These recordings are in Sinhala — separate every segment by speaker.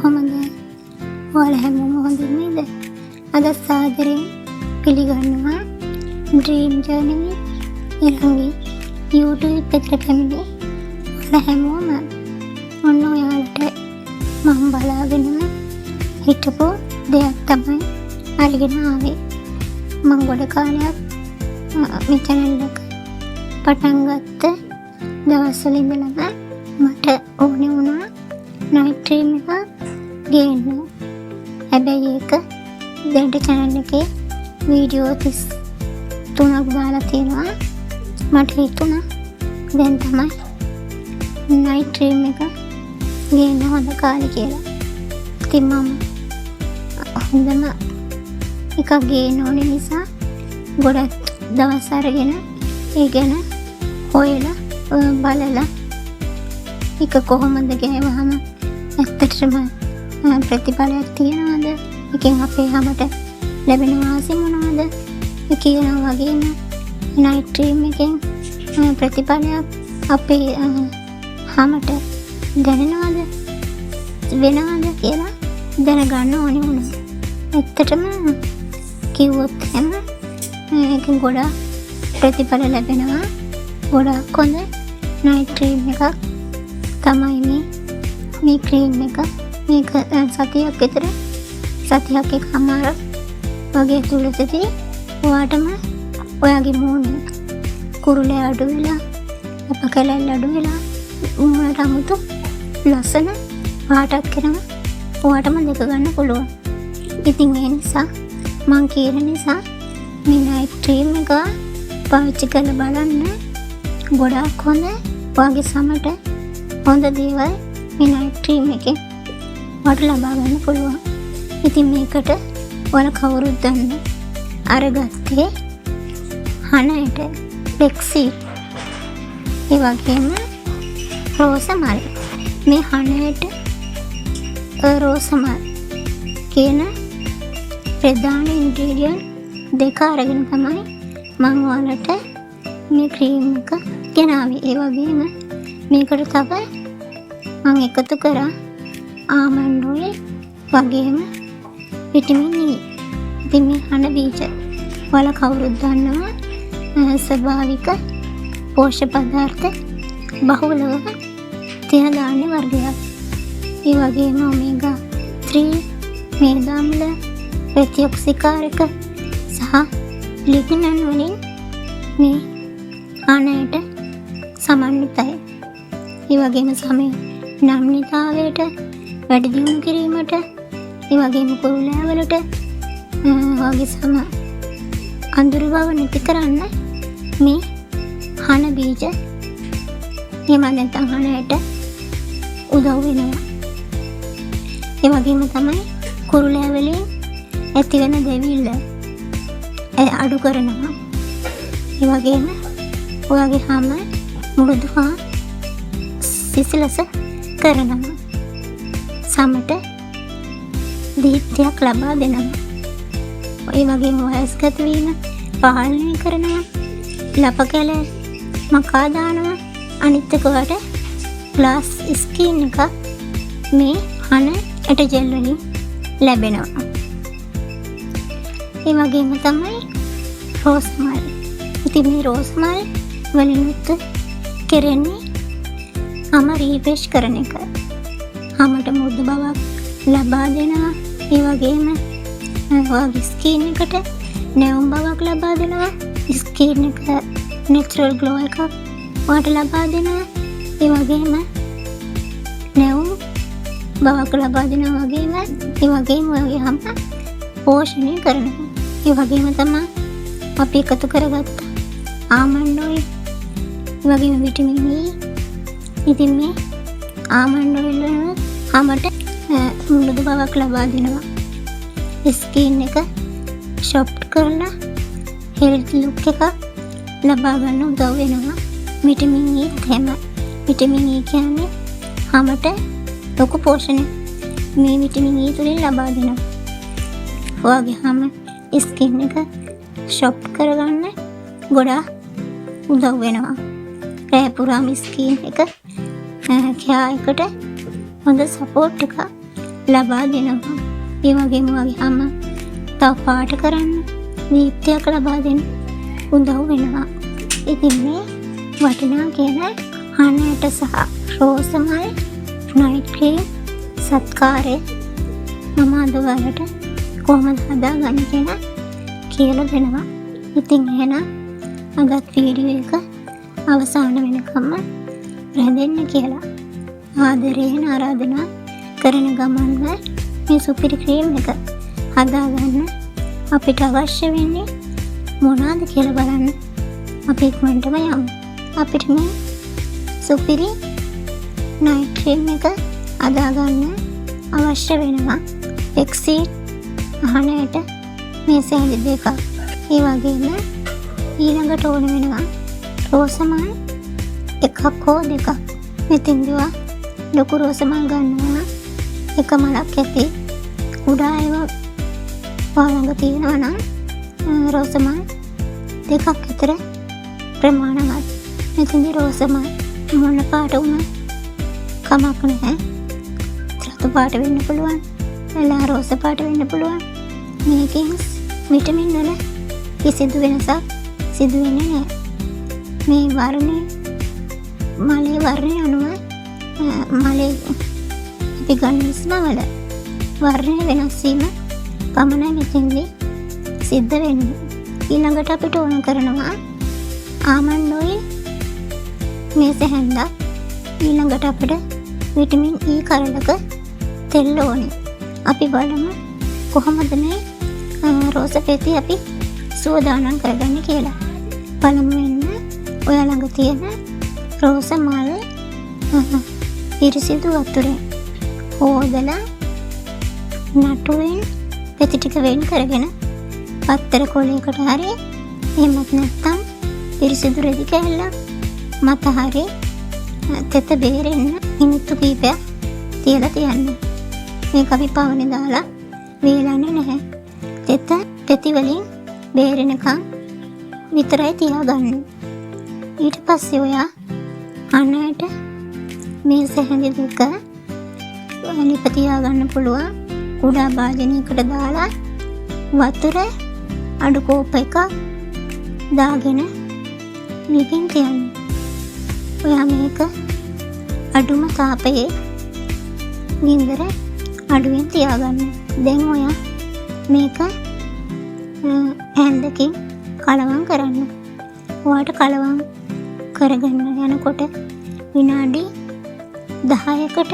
Speaker 1: කොහොමද? ඔයාලා හැමෝම හොඳින් නේද? අද සාදරයෙන් පිළිගන්නවා ඩ්‍රීම් ජර්නි ඉරංගි YouTube එකට පැමිණි ඔයාලා හැමෝම. ඔන්න ඔයාලට මම බලාගෙන හිටපු දෙයක් තමයි අරගෙන ආවේ. මම ගොඩ කාලයක් මේ channel එක පටන් ගත්ත දවස්වල ඉඳලම මට ඕනේ වුණා night dream එක ගේන්න. හැබැයි ඒක දැන් channel එකේ වීඩියෝ 33ක් දාලා තියෙනවා. මට හිතුණා දැන් තමයි night dream එක ගේන්න හොඳ කාලේ කියලා. ඉතින් මම හොඳම එකක් ගේන්න ඕනේ නිසා ගොඩක් දවස් අරගෙන ඒ ගැන හොයලා බලලා එක කොහොමද ගෑවහම ඇත්තටම ප්‍රතිඵලයක් තියනවද, එකෙන් අපේ හැමට ලැබෙන වාසි මොනවද කියනවා වගේම night dream එකෙන් ප්‍රතිඵලයක් අපේ හැමට දැනෙනවද වෙනවද කියලා දැනගන්න ඕනේ වුණා. ඇත්තටම කිව්වොත් එහෙම ඒකෙන් ගොඩක් ප්‍රතිඵල ලැබෙනවා. ගොඩක් හොඳ night dream එකක් තමයි මේ ක්‍රීම් එක. මේක සතියක් විතර සතියක් එකමාරක් වගේ තුලදී ඔයාටම ඔයාගේ මූණේ කුරුලේ අඩු වෙලා අප කැලැල්ල අඩු වෙලා මූණට අමුතු ලස්සන පාටක් කරනවා ඔයාටම දෙක ගන්න පුළුවන්. ඉතින් ඒ නිසා මං කියන නිසා මේ night dream එක පාවිච්චි කරලා බලන්න. ගොඩාක් හොඳ ඔයාගේ සමට හොඳ දේවල් මේ night dream එකෙන් ඔයාලට ලබා ගන්න පුළුවන්. ඉතින් මේකට ඔයාලා කවුරුත් දන්න අරගත්තේ හනයට ලෙක්සි ඒ වගේම රෝස මල්. මේ හනයට රෝස මල් කියන ප්‍රධාන ඉන්ග්‍රීඩියන්ට් දෙක අරගෙන තමයි මම ඔයාලට මේ ක්‍රීම් එක ගෙනාවේ. ඒ වගේම මේකට තව මම එකතු කරා ආමන්ඩ් ඔයිල් වගේම විටමින් E. ඉතින් මේ හන බීජ ඔයාලා කවුරුත් දන්නවා ස්වභාවික පෝෂක පදාර්ථ බහුලව තියෙන ධාන්‍ය වර්ගයක්. ඒ වගේම ඔමේගා 3 මේද අම්ල ප්‍රතිօක්සිකාරක සහ ලිග්නන් වලින් මේ හනයට සමන්විතයි. ඒ වගේම සමේ නම්නිතාවයට වැඩි දියුණු කිරීමට, ඒ වගේම කුරුලෑවලට වගේ සම අඳුරු බව නැති කරන්න මේ හන බීජ එහෙම නැත්නම් හනයට උදව් වෙනවා. ඒ වගේම තමයි කුරුලෑවලින් ඇතිවෙන දෙවිල්ල අඩු කරනවා. ඒ වගේම ඔයාගේ හැම මුරුදු හා සිසිලස කරනවා. සමට දීප්තියක් ලබා දෙනවා. ඒ වගේම වයස්ගත වීම පාලනය කරනවා. ලප කැල මකා දානවා. අනිත් එක වට ග්ලාස් ස්කින් එක මේ හන ඇට ජෙල් වලින් ලැබෙනවා. ඒ වගේම තමයි රෝස් මල්. ඉතින් මේ රෝස් මල් වලිනුත් කෙරෙන්නේ හැම රීෆ්‍රෙෂ් කරන එක. හැමට මුරුදු බවක් ලබා දෙනවා. ඒ වගේම ඔයාගේ ස්කින් එකට නැවුම් බවක් ලබා දෙනවා. ස්කින් එක නැචරල් ග්ලෝ එකක් ඔයාට ලබා දෙනවා. ඒ වගේම නැවුම් බවක් ලබා දෙනවා වගේම ඒ වගේම ඔයාගේ හැම පෝෂණය කරනවා. ඒ වගේම තමයි අපි එකතු කරගත්ත ආමන්ඩ් ඔයිල්, ඒ වගේම විටමින් E. ඉතින් මේ ආමන්ඩ් ඔයිල් වල හැමට මෘදු බවක් ලබා දෙනවා. ස්කින් එක සොෆ්ට් කරලා හෙල්ත් ලුක් එකක් ලබා ගන්න උදව් වෙනවා. විටමින් E තමයි. විටමින් E කියන්නේ හැමට ලොකු පෝෂණය මේ විටමින් E තුලින් ලබා දෙනවා. ඔයාගේ හැම ස්කින් එක සොෆ්ට් කරගන්න ගොඩාක් උදව් වෙනවා. රෑ පුරාම ස්කින් එක කෑ එකට හොඳ සපෝට් එකක් ලබා දෙනවා. ඒ වගේම වගේම තව පාට කරන්න දීප්තියක් ලබා දෙන්න උදව් වෙනවා. ඉතින් මේ වටිනා කියන හනයට සහ රෝස මල් නයිට් ක්‍රීම් සත්කාරය මම අද ඔයාලට කොහොමද හදාගන්නේ කියලා කියලා දෙනවා. ඉතින් එහෙනම් අදත් වීඩියෝ එක අවසාන වෙනකම්ම රැඳෙන්න කියලා ආදරයෙන් ආරාධනා කරන ගමන්ම මේ සුපිරි ක්‍රීම් එක හදාගන්න අපිට අවශ්‍ය වෙන්නේ මොනවාද කියලා බලන්න අපි ඉක්මනටම යමු. අපිට මේ සුපිරි නයිට් ක්‍රීම් එක හදාගන්න අවශ්‍ය වෙනවා එක්සීට් අහනයට මේ සැලි දෙකක්. ඒ වගේම ඊළඟට ඕන වෙනවා රෝස මල් එකක් හෝ දෙකක්. මෙතෙන්දිවා ලොකු රෝස මල් ගන්නවා එක මලක් ඇති. කුඩා ඒවා ළඟ තියෙනවා නම් රෝස මල් දෙකක් විතර ප්‍රමාණවත්. මෙතෙන්දි රෝස මල් මොන පාට වුණත් කමක් නැහැ. රතු පාට වෙන්න පුළුවන්, එලා රෝස පාට වෙන්න පුළුවන්. මේකෙන් විටමින් වල කිසිදු වෙනසක් සිදු වෙන්නේ නැහැ. මේ වර්ණය මලේ වර්ණය අනුව මලේ අපි ගන්න ඉස්මවල වර්ණය වෙනස් වීම පමණයි මෙතෙන්දී සිද්ධ වෙන්නේ. ඊළඟට අපිට ඕන කරනවා ආමන්ඩ් ඔයිල් මේස හැන්දක්. ඊළඟට අපිට විටමින් E කරලක තෙල් ඕනේ. අපි බලමු කොහොමද මේ රෝස පෙති අපි සූදානම් කරගන්නේ කියලා. පළමුවෙන්න ඔයා ළඟ තියෙන රෝස මල් පිරිසිදු වතුරෙන් හොදලා නටුවෙන් පෙති ටික වෙන් කරගෙන පත්තර කොලයකට හරි එහෙමත් නැත්නම් පිරිසිදු රෙදි කෑල්ලක් මත හරි තෙත බේරෙන්න මිනිත්තු කිහිපයක් තියලා තියන්න. මේක අපි පවනේ දාලා වේලන්නේ නැහැ. තෙත පෙති වලින් බේරෙනකන් විතරයි තියාගන්න. ඊට පස්සේ ඔයා අනයට මේ සැහැඳි දෙක ලිප තියාගන්න පුළුවන්. කුඩා භාජනයකට දාලා වතුර අඩු කෝප එකක් දාගෙන ලිපින් තියන්න. ඔයා මේක අඩුම තාපයේ ගින්දර අඩුවෙන් තියාගන්න. දැන් ඔයා මේක ඇඳකින් කලවම් කරන්න. ඔයාට කලවම් කරගන්න යනකොට විනාඩි 10කට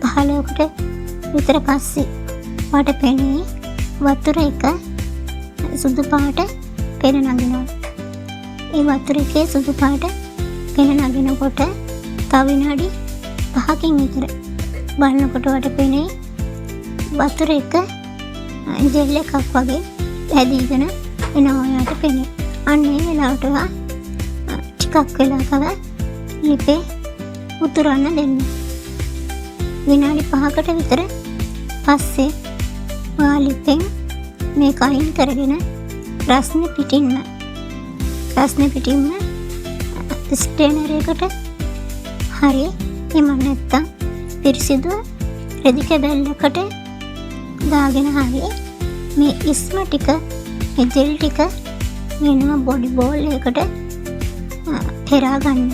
Speaker 1: 15කට විතර පස්සේ ඔයාට පෙනේ වතුර එක සුදු පාට පෙන නගිනවා. ඒ වතුර එකේ සුදු පාට පෙන නගිනකොට තව විනාඩි 5කින් විතර බලනකොට ඔයාට පෙනේ වතුර එක ජෙල් එකක් වගේ හැදීගෙන එනවා ඔයාට පෙනේ. අන්න ඒ වෙලාවට ඔයා ටිකක් වෙලා තව ලිපේ උතුරන්න දෙන්න. විනාඩි 5කට විතර පස්සේ ඔයා ලිපෙන් මේක අයින් කරගෙන රස්නේ පිටින්ම ස්ටේනර් එකට හරි එහෙම නැත්නම් පිරිසිදු රෙදි කැබල්ලකට දාගෙන හරි මේ ඉස්ම ටික මේ ජෙල් ටික වෙනම බොඩි බෝල් එකකට පෙරා ගන්න.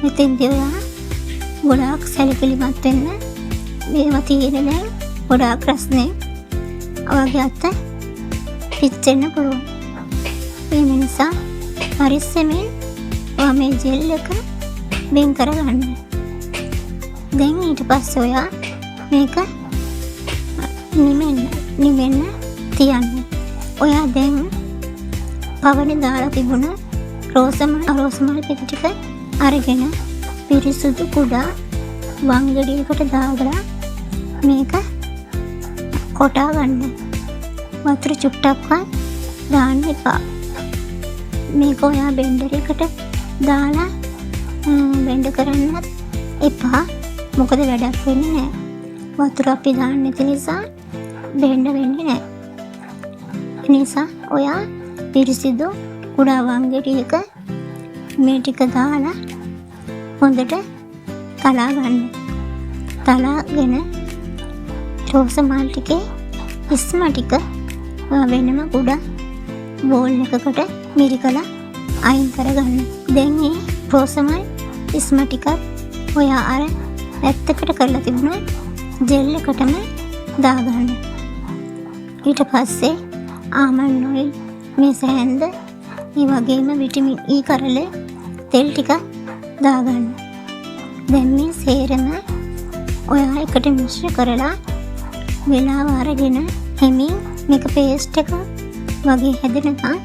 Speaker 1: මෙතෙන්දී ඔයා ගොඩාක් සැලකිලිමත් වෙන්න. මේවා තියෙන දැන් ගොඩාක් රස්නේ ඔයාගේ අත පිච්චෙන්න පුළුවන්. ඒ නිසා පරිස්සමෙන් ඔයා මේ ජෙල් එක වෙන් කරගන්න. දැන් ඊට පස්සේ ඔයා මේක නිවෙන්න තියන්න. ඔයා දැන් පවනේ දාලා තිබුණ රෝස මල් පෙති ටික අරගෙන පිරිසුදු කුඩා වංගඩියකට දාගලා මේක කොටා ගන්න. වතුර චුට්ටක්වත් දාන්න එපා. මේක ඔයා බෙන්ඩර් එකට දාලා බෙන්ඩ් කරන්නත් එපා. මොකද වැඩක් වෙන්නේ නැහැ. වතුර අපි දාන්න නැති නිසා බෙන්ඩ් වෙන්නේ නැහැ. ඒ නිසා ඔයා පිරිසිදු කුඩා වංගඩියක මේ ටික දාලා හොඳට තලා ගන්න. තලාගෙන රෝස මල් ටිකේ ඉස්ම ටික වෙනම කුඩ බෝල් එකකට මිරිකලා අයින් කරගන්න. දැන් මේ රෝස මල් ඉස්ම ටිකත් ඔයා අර ඇත්තකට කරලා තිබුණ ජෙල් එකටම දාගන්න. ඊට පස්සේ ආමන්ඩ් ඔයිල්, මේ සෑන්ද, ඒ වගේම විටමින් E කරල තෙල් ටික දාගන්න. දැන් මේ සේරම ඔයා එකට මිශ්‍ර කරලා වෙලාව අරගෙන හැමින් මේක පේස්ට් එක වගේ හැදෙනකන්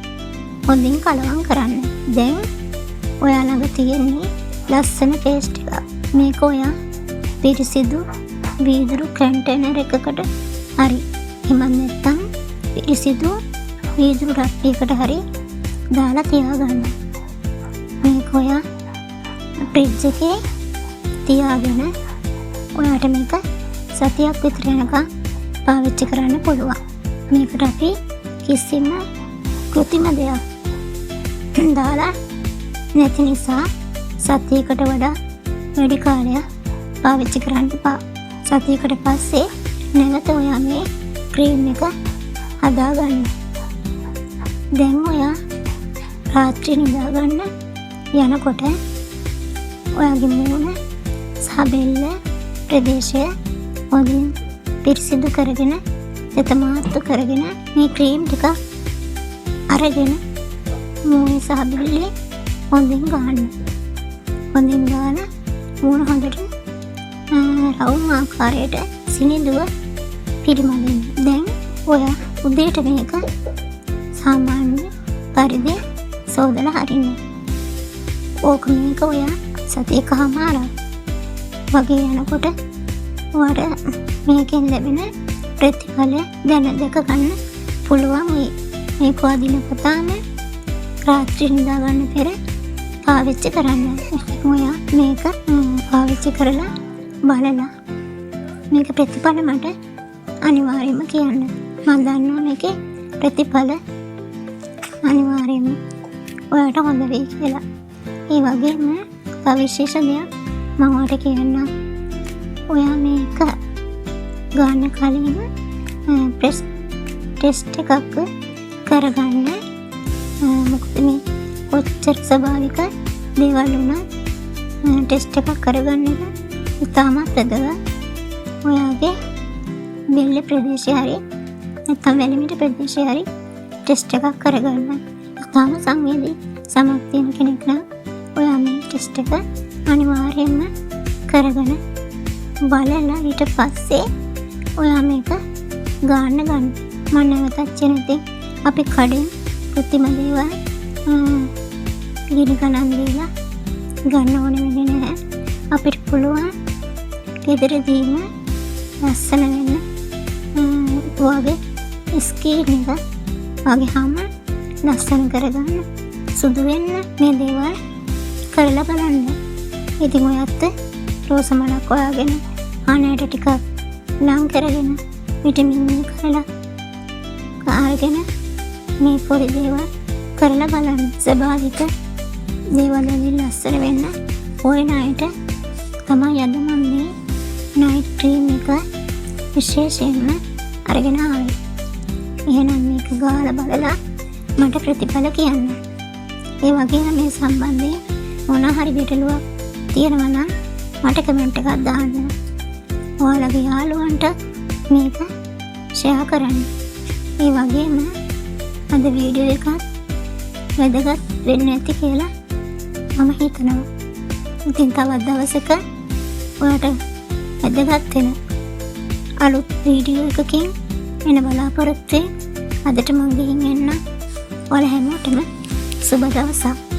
Speaker 1: හොඳින් කලවම් කරන්න. දැන් ඔයා ළඟ තියෙන්නේ ලස්සන පේස්ට් එකක්. මේක ඔයා පිරිසිදු වීදුරු කන්ටේනර් එකකට හරි, එහෙම නැත්නම් පිරිසිදු වීදුරු රට්ටියකට හරි දාලා තියාගන්න. මේක ඔයා ෆ්‍රිජ් එකේ තියාගෙන ඔයාට මේක සතියක් විතර යනකම් පාවිච්චි කරන්න පුළුවන්. මේකට අපි කිසිම කෘත්‍රිම දෙයක් දාලා නැති නිසා සතියකට වඩා වැඩි කාලයක් පාවිච්චි කරන්න එපා. සතියකට පස්සේ නැවත ඔයා මේ ක්‍රීම් එක හදාගන්න. දැන් ඔයා රාත්‍රී නිදාගන්න යනකොට ඔයාගේ මූණ සහ බෙල්ල ප්‍රදේශය හොඳින් පිරිසිදු කරගෙන තෙතමාත්තු කරගෙන මේ ක්‍රීම් ටික අරගෙන මූණේ සහ බෙල්ලේ හොඳින් ගන්න. හොඳින් ගාලා මූණ හොඳට රවුම් ආකාරයට සිනිඳුව පිරිමදින්න. දැන් ඔයා උදේට මේක සාමාන්‍ය පරිදි සෝදලා හරින්න. ඕක මේක ඔයා සතියකමාරක් වගේ යනකොට ඔයාට මේකෙන් ලැබෙන ප්‍රතිඵල දැන දැක ගන්න පුළුවන් වෙයි. මේක දිනපතාම රාත්‍රී නිදා ගන්න පෙර පාවිච්චි කරන්න. ඔයා මේක පාවිච්චි කරලා බලලා මේක ප්‍රතිඵල මට අනිවාර්යයෙන්ම කියන්න. මම දන්නවා මේකේ ප්‍රතිඵල අනිවාර්යයෙන්ම ඔයාට හොඳ වෙයි කියලා. ඒ වගේම තව විශේෂ දෙයක් මම ඔයාලට කියන්නම්. ඔයා මේක ගන්න කලින් ටෙස්ට් එකක් කරගන්න. මොකද මේ ඔච්චර ස්වභාවික දේවල් වුණත් ටෙස්ට් එකක් කරගන්න එක ඉතාමත් වැදගත්. ඔයාගේ බෙල්ල ප්‍රදේශය හරි නැත්නම් වැලිමිටි ප්‍රදේශය හරි ටෙස්ට් එකක් කරගන්න. ඉතාම සංවේදී සමක් තියෙන කෙනෙක් නම් ඔයා මේ ටෙස්ට් එක අනිවාර්යයෙන්ම කරගෙන බලලා ඊට පස්සේ ඔයා මේක ගන්න. මම නැවතත් කියනවා අපි කඩෙන් කෘත්‍රිම දේවල් ගිනි ගණන් දීලා ගන්න ඕන වෙන්නේ නැහැ. අපිට පුළුවන් ගෙදරදීම ලස්සන වෙන්න වගේ ස්කින් එක වගේ හැම ලස්සන කරගන්න, සුදු වෙන්න මේ දේවල් කරලා බලන්න. ඉතින් ඔයත් රෝස මලක් හොයාගෙන අනේට ටිකක් ලං කරගෙන විටමින් E කරලා අරගෙන මේ පොඩි දේවල් කරලා බලන්න. ස්වභාවික දේවල් වලින් ලස්සන වෙන්න ඔය නයිට තමයි අද මම මේ නයිට් ක්‍රීම් එක විශේෂයෙන්ම අරගෙන ආවේ. එහෙනම් මේක ගාලා බලලා මට ප්‍රතිඵල කියන්න. ඒ වගේම මේ සම්බන්ධයෙන් මොන හරි ගැටලුවක් තියෙනවා නම් මට කමෙන්ට් එකක් දාන්න. ඔයාලගේ යාළුවන්ට මේක ෂෙයා කරන්න. ඒ වගේම අද වීඩියෝ එකත් වැදගත් වෙන්න ඇති කියලා මම හිතනවා. ඉතින් තවත් දවසක ඔයාට වැදගත් වෙන අලුත් වීඩියෝ එකකින් එන බලාපොරොත්තු වෙන්න. අදට මම ගිහින් එන්න. ඔයාලා හැමෝටම සුබ දවසක්.